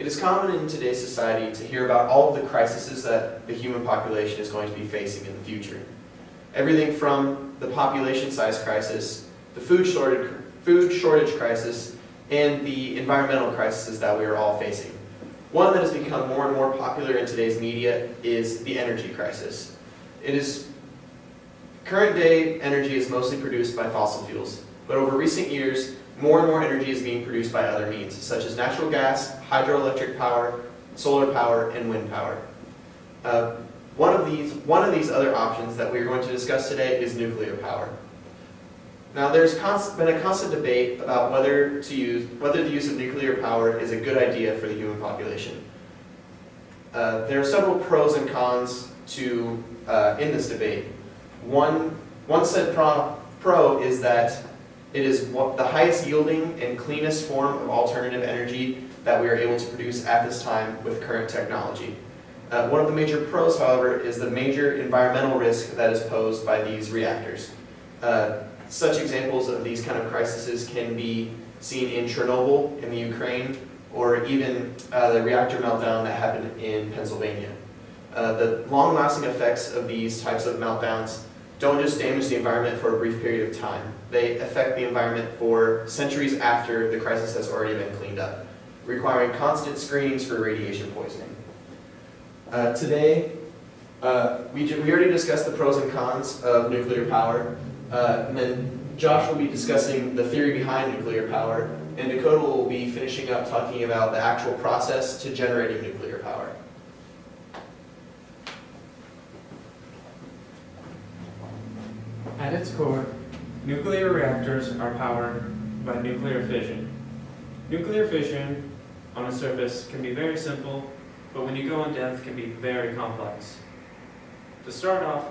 It is common in today's society to hear about all of the crises that the human population is going to be facing in the future. Everything from the population size crisis, the food shortage crisis, and the environmental crises that we are all facing. One that has become more and more popular in today's media is the energy crisis. Current day energy is mostly produced by fossil fuels, but over recent years, more and more energy is being produced by other means, such as natural gas, hydroelectric power, solar power, and wind power. One of these other options that we're going to discuss today is nuclear power. Now, there's been a constant debate about whether the use of nuclear power is a good idea for the human population. There are several pros and cons in this debate. One said pro is that it is the highest yielding and cleanest form of alternative energy that we are able to produce at this time with current technology. One of the major pros, however, is the major environmental risk that is posed by these reactors. Such examples of these kind of crises can be seen in Chernobyl in the Ukraine, or even the reactor meltdown that happened in Pennsylvania. The long-lasting effects of these types of meltdowns don't just damage the environment for a brief period of time. They affect the environment for centuries after the crisis has already been cleaned up, requiring constant screenings for radiation poisoning. Today, we already discussed the pros and cons of nuclear power, and then Josh will be discussing the theory behind nuclear power, and Dakota will be finishing up talking about the actual process to generating nuclear power. At its core, nuclear reactors are powered by nuclear fission. Nuclear fission, on the surface, can be very simple, but when you go in depth, can be very complex. To start off,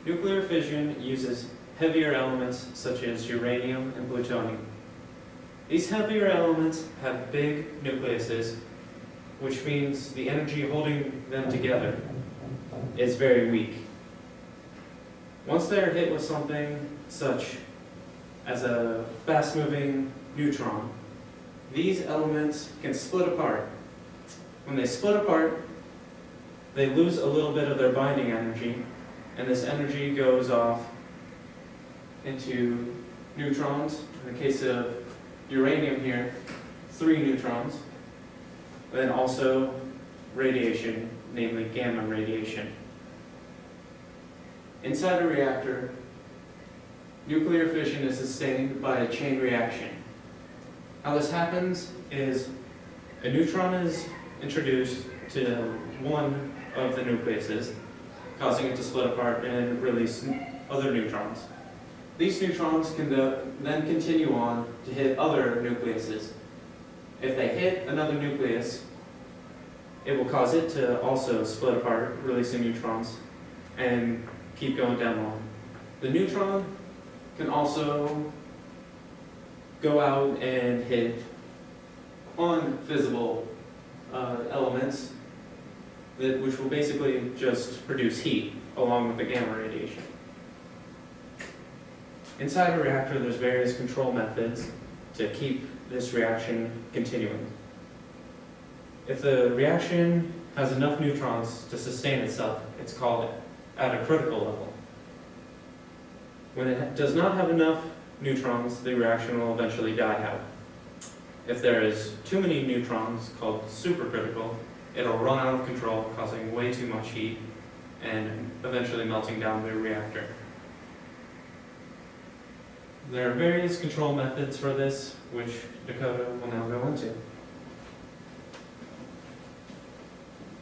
nuclear fission uses heavier elements such as uranium and plutonium. These heavier elements have big nucleuses, which means the energy holding them together is very weak. Once they're hit with something such as a fast-moving neutron, these elements can split apart. When they split apart, they lose a little bit of their binding energy, and this energy goes off into neutrons. In the case of uranium here, 3 neutrons. Then also radiation, namely gamma radiation. Inside a reactor, nuclear fission is sustained by a chain reaction. How this happens is a neutron is introduced to one of the nucleuses, causing it to split apart and release other neutrons. These neutrons can then continue on to hit other nucleuses. If they hit another nucleus, it will cause it to also split apart, releasing neutrons, and keep going down the line. The neutron can also go out and hit unfissile elements, which will basically just produce heat along with the gamma radiation. Inside a reactor, there's various control methods to keep this reaction continuing. If the reaction has enough neutrons to sustain itself, it's called at a critical level. When it does not have enough neutrons, the reaction will eventually die out. If there is too many neutrons, called supercritical, it'll run out of control, causing way too much heat and eventually melting down the reactor. There are various control methods for this, which Dakota will now go into.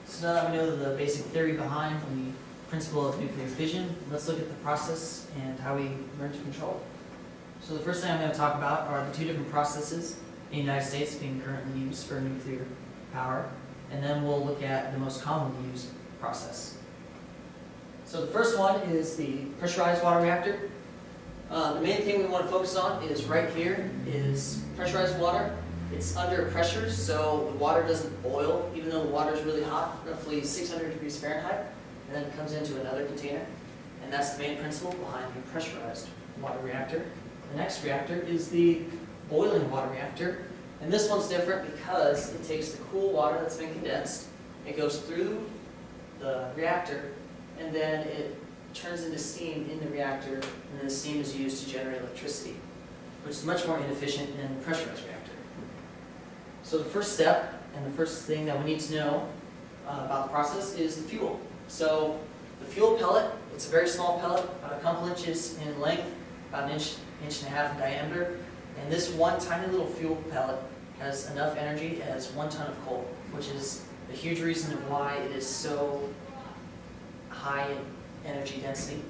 So now that we know the basic theory behind the principle of nuclear fission, let's look at the process and how we learn to control it. So the first thing I'm going to talk about are the 2 different processes in the United States being currently used for nuclear power, and then we'll look at the most commonly used process. So the first one is the pressurized water reactor. The main thing we want to focus on is right here is pressurized water. It's under pressure, so the water doesn't boil, even though the water is really hot, roughly 600 degrees Fahrenheit, and then it comes into another container. And that's the main principle behind the pressurized water reactor. The next reactor is the boiling water reactor. And this one's different because it takes the cool water that's been condensed, it goes through the reactor, and then it turns into steam in the reactor, and then the steam is used to generate electricity, which is much more inefficient than a pressurized reactor. So the first step, and the first thing that we need to know about the process is the fuel. So the fuel pellet, it's a very small pellet, about a couple inches in length, about an inch and a half in diameter, and this one tiny little fuel pellet has enough energy as 1 ton of coal, which is a huge reason of why it is so high in energy density.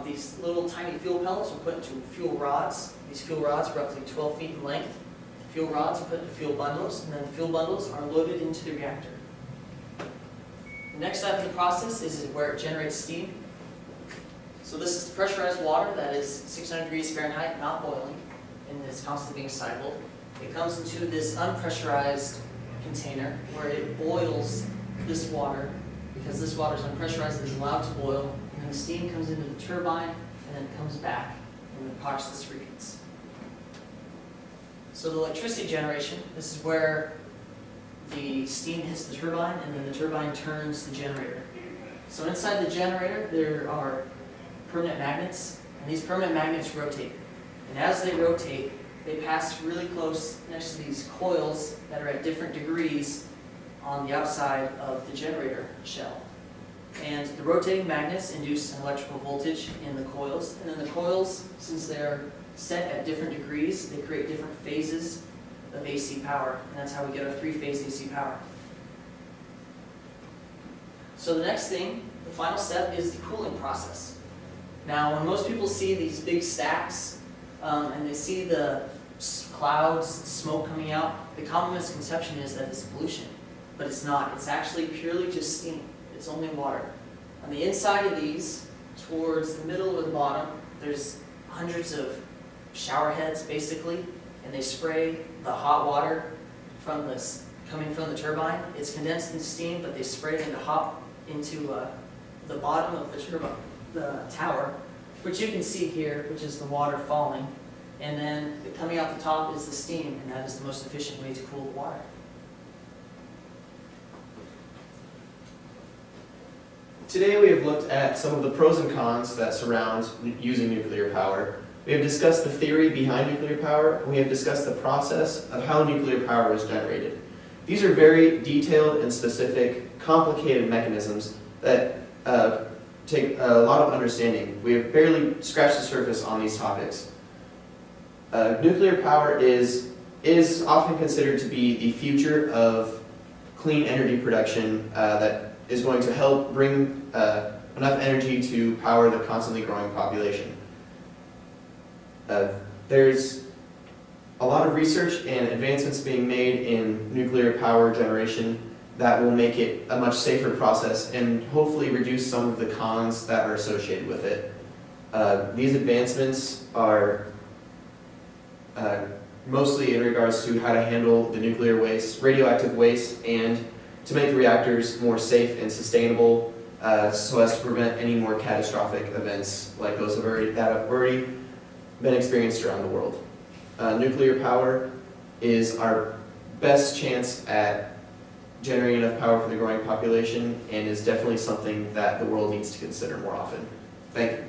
These little tiny fuel pellets are put into fuel rods. These fuel rods are roughly 12 feet in length. The fuel rods are put into fuel bundles, and then the fuel bundles are loaded into the reactor. The next step in the process is where it generates steam. So this is pressurized water that is 600 degrees Fahrenheit, not boiling, and it's constantly being cycled. It comes into this unpressurized container where it boils this water. Because this water is unpressurized, it is allowed to boil, and then the steam comes into the turbine, and then it comes back, and the process repeats. So the electricity generation, this is where the steam hits the turbine, and then the turbine turns the generator. So inside the generator, there are permanent magnets, and these permanent magnets rotate. And as they rotate, they pass really close next to these coils that are at different degrees on the outside of the generator shell. And the rotating magnets induce an electrical voltage in the coils, and then the coils, since they're set at different degrees, they create different phases of AC power, and that's how we get our 3-phase AC power. So the next thing, the final step, is the cooling process. Now, when most people see these big stacks, and they see the clouds, smoke coming out, the common misconception is that it's pollution. But it's not. It's actually purely just steam. It's only water. On the inside of these, towards the middle or the bottom, there's hundreds of shower heads, basically, and they spray the hot water from this coming from the turbine. It's condensed in steam, but they spray it into the bottom of the turbine, the tower, which you can see here, which is the water falling, and then coming out the top is the steam, and that is the most efficient way to cool the water. Today we have looked at some of the pros and cons that surround using nuclear power. We have discussed the theory behind nuclear power, and we have discussed the process of how nuclear power is generated. These are very detailed and specific, complicated mechanisms that take a lot of understanding. We have barely scratched the surface on these topics. Nuclear power is often considered to be the future of clean energy production that is going to help bring enough energy to power the constantly growing population. There's a lot of research and advancements being made in nuclear power generation that will make it a much safer process and hopefully reduce some of the cons that are associated with it. These advancements are mostly in regards to how to handle the nuclear waste, radioactive waste, and to make the reactors more safe and sustainable so as to prevent any more catastrophic events like those that have already been experienced around the world. Nuclear power is our best chance at generating enough power for the growing population and is definitely something that the world needs to consider more often. Thank you.